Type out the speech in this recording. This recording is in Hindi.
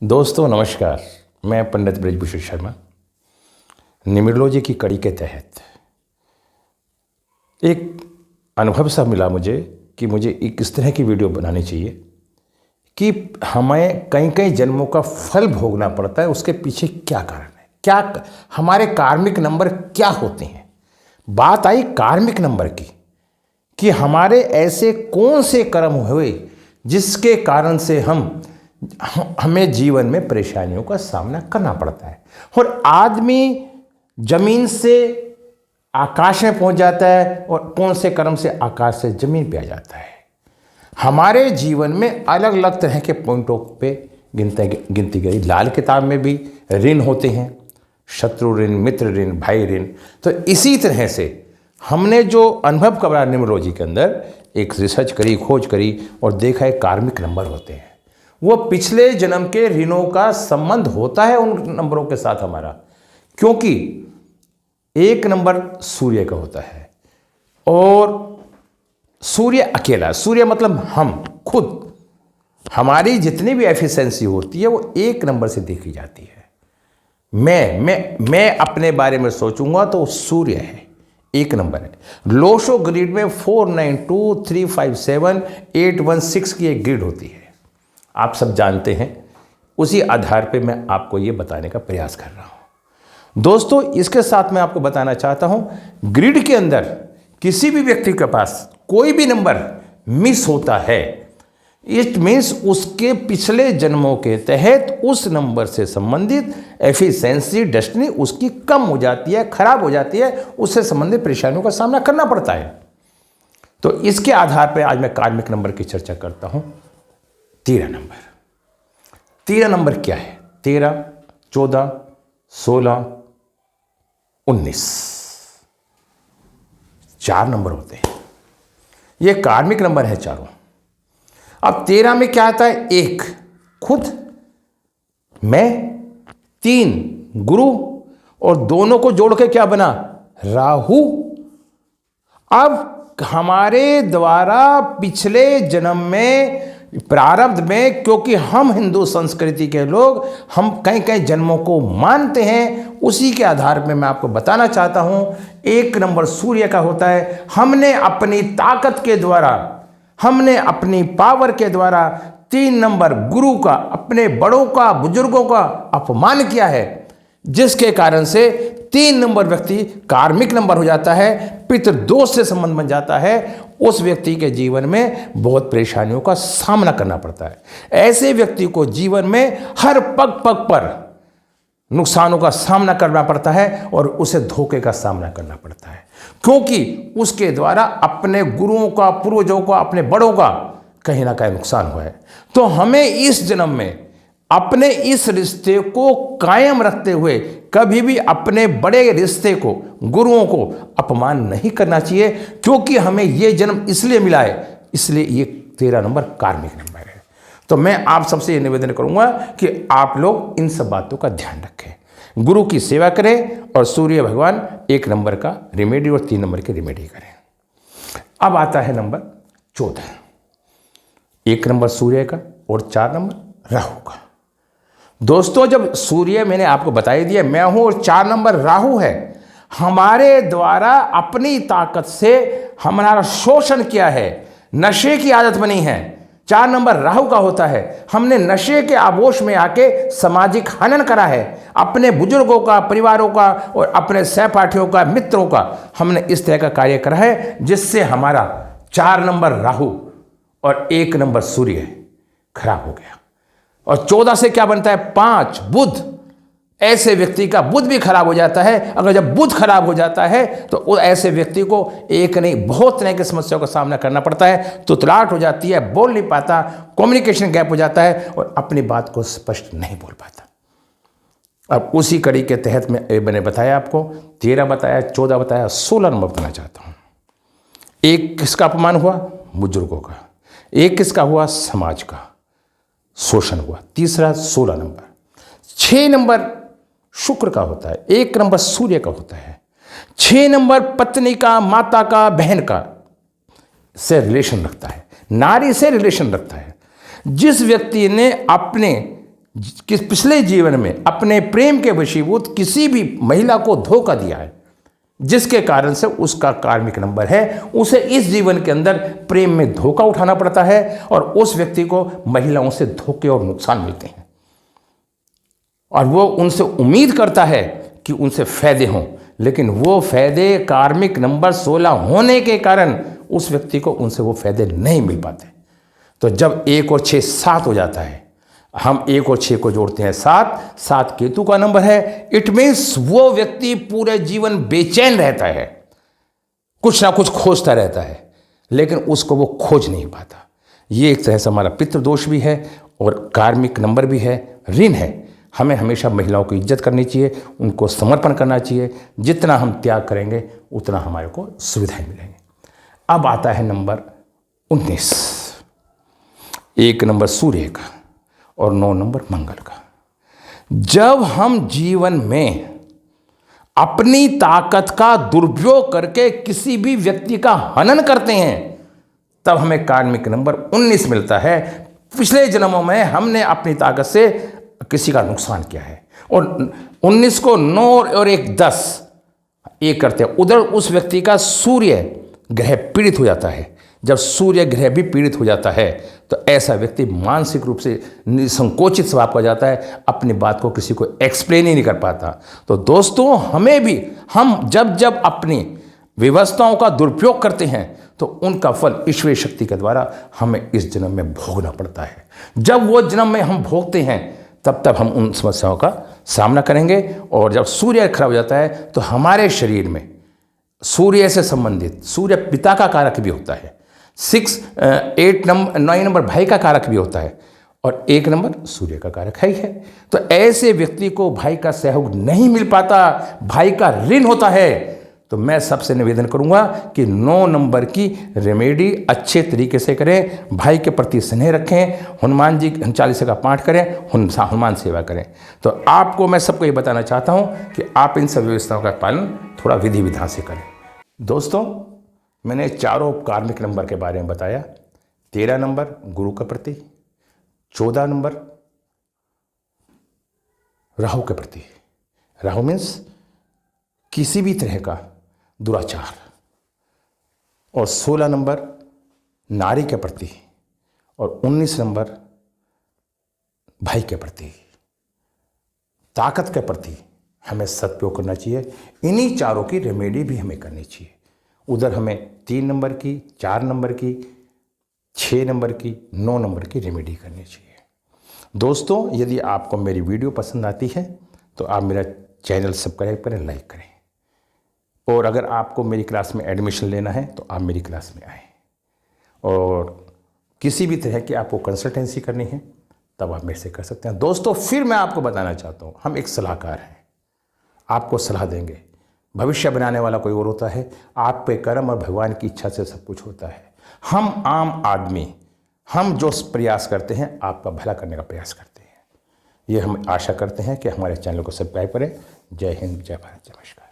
दोस्तों नमस्कार। मैं पंडित ब्रजभूषण शर्मा। न्यूमरोलॉजी की कड़ी के तहत एक अनुभव सा मिला मुझे कि मुझे एक इस तरह की वीडियो बनानी चाहिए कि हमें कई कई जन्मों का फल भोगना पड़ता है। उसके पीछे क्या कारण है, क्या हमारे कार्मिक नंबर क्या होते हैं। बात आई कार्मिक नंबर की कि हमारे ऐसे कौन से कर्म हुए जिसके कारण से हमें जीवन में परेशानियों का सामना करना पड़ता है। और आदमी जमीन से आकाश में पहुंच जाता है और कौन से कर्म से आकाश से जमीन पे आ जाता है। हमारे जीवन में अलग अलग तरह के पॉइंटों पे गिनती गई। लाल किताब में भी ऋण होते हैं, शत्रु ऋण, मित्र ऋण, भाई ऋण। तो इसी तरह से हमने जो अनुभव करा न्यूमरोलॉजी के अंदर, एक रिसर्च करी, खोज करी और देखा है कार्मिक नंबर होते हैं। वो पिछले जन्म के ऋणों का संबंध होता है उन नंबरों के साथ हमारा, क्योंकि एक नंबर सूर्य का होता है और सूर्य अकेला, सूर्य मतलब हम खुद, हमारी जितनी भी एफिशिएंसी होती है वो एक नंबर से देखी जाती है। मैं अपने बारे में सोचूंगा तो सूर्य है, एक नंबर है। लोशो ग्रिड में 492, 357, 816 की एक ग्रिड होती है, आप सब जानते हैं। उसी आधार पे मैं आपको ये बताने का प्रयास कर रहा हूं। दोस्तों इसके साथ मैं आपको बताना चाहता हूं, ग्रिड के अंदर किसी भी व्यक्ति के पास कोई भी नंबर मिस होता है, इट मीन्स उसके पिछले जन्मों के तहत उस नंबर से संबंधित एफिशिएंसी, डेस्टिनी उसकी कम हो जाती है, खराब हो जाती है, उससे संबंधित परेशानियों का सामना करना पड़ता है। तो इसके आधार पर आज मैं कार्मिक नंबर की चर्चा करता हूं। 13 नंबर क्या है? 13, 14, 16, 19 4 नंबर होते हैं। ये कार्मिक नंबर है चारों। अब 13 में क्या आता है? 1 खुद, मैं, 3 गुरु और दोनों को जोड़ के क्या बना? राहु। अब हमारे द्वारा पिछले जन्म में, प्रारब्ध में, क्योंकि हम हिंदू संस्कृति के लोग, हम कई कई जन्मों को मानते हैं, उसी के आधार में मैं आपको बताना चाहता हूं। 1 नंबर सूर्य का होता है। हमने अपनी ताकत के द्वारा, हमने अपनी पावर के द्वारा 3 नंबर गुरु का, अपने बड़ों का, बुजुर्गों का अपमान किया है, जिसके कारण से 3 नंबर व्यक्ति कार्मिक नंबर हो जाता है, पितृदोष से संबंध बन जाता है। उस व्यक्ति के जीवन में बहुत परेशानियों का सामना करना पड़ता है। ऐसे व्यक्ति को जीवन में हर पग पग पर नुकसानों का सामना करना पड़ता है और उसे धोखे का सामना करना पड़ता है, क्योंकि उसके द्वारा अपने गुरुओं का, पूर्वजों का, अपने बड़ों का कहीं ना कहीं नुकसान हुआ है। तो हमें इस जन्म में अपने इस रिश्ते को कायम रखते हुए कभी भी अपने बड़े रिश्ते को, गुरुओं को अपमान नहीं करना चाहिए, क्योंकि हमें ये जन्म इसलिए मिला है, इसलिए ये 13 नंबर कार्मिक नंबर है। तो मैं आप सबसे ये निवेदन करूंगा कि आप लोग इन सब बातों का ध्यान रखें, गुरु की सेवा करें और सूर्य भगवान 1 नंबर का रेमेडी और 3 नंबर की रेमेडी करें। अब आता है नंबर 14। 1 नंबर सूर्य का और 4 नंबर राहु का। दोस्तों जब सूर्य मैंने आपको बताई दिया मैं हूं और 4 नंबर राहु है, हमारे द्वारा अपनी ताकत से हमारा शोषण किया है, नशे की आदत बनी है। 4 नंबर राहु का होता है। हमने नशे के आबोश में आके सामाजिक हनन करा है, अपने बुजुर्गों का, परिवारों का और अपने सहपाठियों का, मित्रों का हमने इस तरह का कार्य करा है, जिससे हमारा 4 नंबर राहु और 1 नंबर सूर्य खराब हो गया। और 14 से क्या बनता है? 5 बुध। ऐसे व्यक्ति का बुध भी खराब हो जाता है। अगर जब बुध खराब हो जाता है तो ऐसे व्यक्ति को एक नहीं बहुत तरह की समस्याओं का सामना करना पड़ता है। तुतलाहट हो जाती है, बोल नहीं पाता, कम्युनिकेशन गैप हो जाता है और अपनी बात को स्पष्ट नहीं बोल पाता। अब उसी कड़ी के तहत मैंने बताया आपको, 13 बताया, 14 बताया, 16 नंबर बताना चाहता हूँ। 1 किसका अपमान हुआ? बुजुर्गों का। 1 किसका हुआ? समाज का शोषण हुआ। तीसरा 16 नंबर। 6 नंबर शुक्र का होता है। 1 नंबर सूर्य का होता है। 6 नंबर पत्नी का, माता का, बहन का से रिलेशन रखता है, नारी से रिलेशन रखता है। जिस व्यक्ति ने अपने किस पिछले जीवन में अपने प्रेम के वशीभूत किसी भी महिला को धोखा दिया है, जिसके कारण से उसका कार्मिक नंबर है, उसे इस जीवन के अंदर प्रेम में धोखा उठाना पड़ता है और उस व्यक्ति को महिलाओं से धोखे और नुकसान मिलते हैं और वो उनसे उम्मीद करता है कि उनसे फायदे हों, लेकिन वो फायदे कार्मिक नंबर 16 होने के कारण उस व्यक्ति को उनसे वो फायदे नहीं मिल पाते। तो जब 1 और 6 7 हो जाता है, हम 1 और 6 को जोड़ते हैं 7, 7 केतु का नंबर है। इट मीन्स वो व्यक्ति पूरे जीवन बेचैन रहता है, कुछ ना कुछ खोजता रहता है, लेकिन उसको वो खोज नहीं पाता। ये एक तरह से हमारा पितृदोष भी है और कार्मिक नंबर भी है, ऋण है। हमें हमेशा महिलाओं की इज्जत करनी चाहिए, उनको समर्पण करना चाहिए। जितना हम त्याग करेंगे उतना हमारे को सुविधाएं मिलेंगी। अब आता है नंबर 19। 1 नंबर सूर्य का और 9 नंबर मंगल का। जब हम जीवन में अपनी ताकत का दुरुपयोग करके किसी भी व्यक्ति का हनन करते हैं, तब हमें कार्मिक नंबर 19 मिलता है। पिछले जन्मों में हमने अपनी ताकत से किसी का नुकसान किया है और 19 को 9 और 1 10 एक करते हैं। उधर उस व्यक्ति का सूर्य ग्रह पीड़ित हो जाता है। जब सूर्य ग्रह भी पीड़ित हो जाता है तो ऐसा व्यक्ति मानसिक रूप से संकोचित स्वभाव का जाता है, अपनी बात को किसी को एक्सप्लेन ही नहीं कर पाता। तो दोस्तों, हमें भी हम जब अपनी व्यवस्थाओं का दुरुपयोग करते हैं तो उनका फल ईश्वरीय शक्ति के द्वारा हमें इस जन्म में भोगना पड़ता है। जब वो जन्म में हम भोगते हैं तब हम उन समस्याओं का सामना करेंगे। और जब सूर्य खराब हो जाता है तो हमारे शरीर में सूर्य से संबंधित, सूर्य पिता का कारक भी होता है, 9 नंबर भाई का कारक भी होता है और 1 नंबर सूर्य का कारक है ही है। तो ऐसे व्यक्ति को भाई का सहयोग नहीं मिल पाता, भाई का ऋण होता है। तो मैं सबसे निवेदन करूंगा कि 9 नंबर की रेमेडी अच्छे तरीके से करें, भाई के प्रति स्नेह रखें, हनुमान जी चालीसा का पाठ करें, हनुमान सेवा करें। तो आपको मैं सबको ये बताना चाहता हूं कि आप इन सब व्यवस्थाओं का पालन थोड़ा विधि विधान से करें। दोस्तों, मैंने चारों कार्मिक नंबर के बारे में बताया। 13 नंबर गुरु के प्रति, 14 नंबर राहु के प्रति, राहु मीन्स किसी भी तरह का दुराचार, और 16 नंबर नारी के प्रति और 19 नंबर भाई के प्रति, ताकत के प्रति हमें सदुपयोग करना चाहिए। इन्हीं चारों की रेमेडी भी हमें करनी चाहिए। उधर हमें 3 नंबर की, 4 नंबर की, 6 नंबर की, 9 नंबर की रेमेडी करनी चाहिए। दोस्तों, यदि आपको मेरी वीडियो पसंद आती है तो आप मेरा चैनल सब्सक्राइब करें, लाइक करें। और अगर आपको मेरी क्लास में एडमिशन लेना है तो आप मेरी क्लास में आएँ। और किसी भी तरह की आपको कंसल्टेंसी करनी है तब आप मेरे से कर सकते हैं। दोस्तों, फिर मैं आपको बताना चाहता हूँ, हम एक सलाहकार हैं, आपको सलाह देंगे। भविष्य बनाने वाला कोई और होता है, आप पे कर्म और भगवान की इच्छा से सब कुछ होता है। हम आम आदमी, हम जो प्रयास करते हैं आपका भला करने का प्रयास करते हैं। ये हम आशा करते हैं कि हमारे चैनल को सब्सक्राइब करें। जय हिंद, जय भारत, नमस्कार।